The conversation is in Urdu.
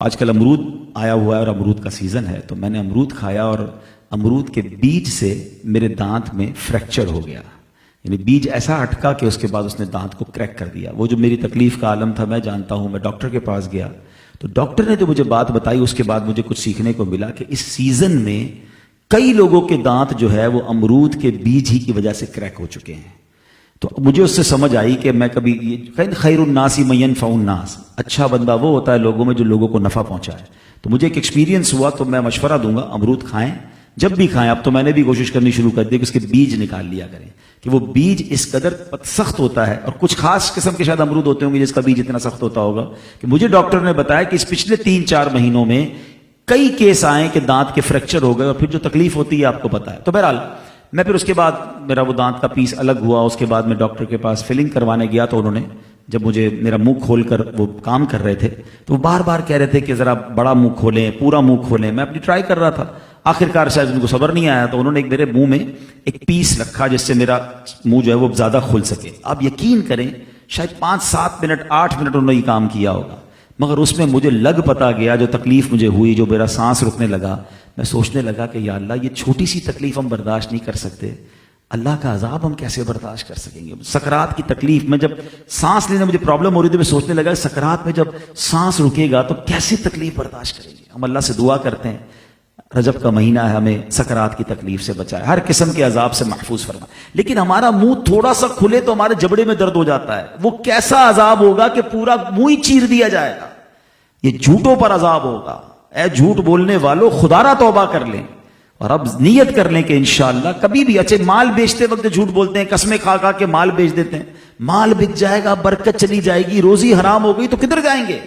آج کل امرود آیا ہوا ہے اور امرود کا سیزن ہے، تو میں نے امرود کھایا اور امرود کے بیج سے میرے دانت میں فریکچر ہو گیا، یعنی بیج ایسا اٹکا کہ اس کے بعد اس نے دانت کو کریک کر دیا۔ وہ جو میری تکلیف کا عالم تھا میں جانتا ہوں، میں ڈاکٹر کے پاس گیا تو ڈاکٹر نے جو مجھے بات بتائی اس کے بعد مجھے کچھ سیکھنے کو ملا کہ اس سیزن میں کئی لوگوں کے دانت جو ہے وہ امرود کے بیج ہی کی وجہ سے کریک ہو چکے ہیں۔ تو مجھے اس سے سمجھ آئی کہ میں کبھی خیر الناس من ينفع الناس، اچھا بندہ وہ ہوتا ہے لوگوں میں جو لوگوں کو نفع پہنچائے۔ تو مجھے ایک ایکسپیرینس ہوا، تو میں مشورہ دوں گا امرود کھائیں، جب بھی کھائیں۔ اب تو میں نے بھی کوشش کرنی شروع کر دی کہ اس کے بیج نکال لیا کریں، کہ وہ بیج اس قدر سخت ہوتا ہے، اور کچھ خاص قسم کے شاید امرود ہوتے ہوں گے جس کا بیج اتنا سخت ہوتا ہوگا کہ مجھے ڈاکٹر نے بتایا کہ اس پچھلے 3-4 مہینوں میں کئی کیس آئے کہ دانت کے فریکچر ہو گئے، اور پھر جو تکلیف ہوتی ہے آپ کو پتا ہے۔ تو بہرحال میں پھر اس کے بعد میرا وہ دانت کا پیس الگ ہوا، اس کے بعد میں ڈاکٹر کے پاس فلنگ کروانے گیا، تو انہوں نے جب مجھے میرا منہ کھول کر وہ کام کر رہے تھے تو وہ بار بار کہہ رہے تھے کہ ذرا بڑا منہ کھولیں، پورا منہ کھولیں۔ میں اپنی ٹرائی کر رہا تھا، آخرکار شاید ان کو صبر نہیں آیا تو انہوں نے میرے منہ میں ایک پیس رکھا جس سے میرا منہ جو ہے وہ زیادہ کھل سکے۔ آپ یقین کریں شاید 5-7 منٹ 8 منٹ انہوں نے یہ کام کیا ہوگا، مگر اس میں مجھے لگ پتا گیا، جو تکلیف مجھے ہوئی، جو میرا سانس رکنے لگا، میں سوچنے لگا کہ یا اللہ یہ چھوٹی سی تکلیف ہم برداشت نہیں کر سکتے، اللہ کا عذاب ہم کیسے برداشت کر سکیں گے؟ سکرات کی تکلیف میں جب سانس لینے مجھے پرابلم ہو رہی تھی، میں سوچنے لگا سکرات میں جب سانس رکے گا تو کیسے تکلیف برداشت کریں گے؟ ہم اللہ سے دعا کرتے ہیں رجب کا مہینہ ہے، ہمیں سکرات کی تکلیف سے بچائے، ہر قسم کے عذاب سے محفوظ فرمائے۔ لیکن ہمارا منہ تھوڑا سا کھلے تو ہمارے جبڑے میں درد ہو جاتا ہے، وہ کیسا عذاب ہوگا کہ پورا منہ ہی چیر دیا جائے گا۔ یہ جھوٹوں پر عذاب ہوگا۔ اے جھوٹ بولنے والوں، خدا را توبہ کر لیں اور اب نیت کر لیں کہ انشاءاللہ کبھی بھی، اچھے مال بیچتے وقت جھوٹ بولتے ہیں، قسمیں کھا کھا کے مال بیچ دیتے ہیں، مال بک جائے گا، برکت چلی جائے گی، روزی حرام ہو گئی تو کدھر جائیں گے؟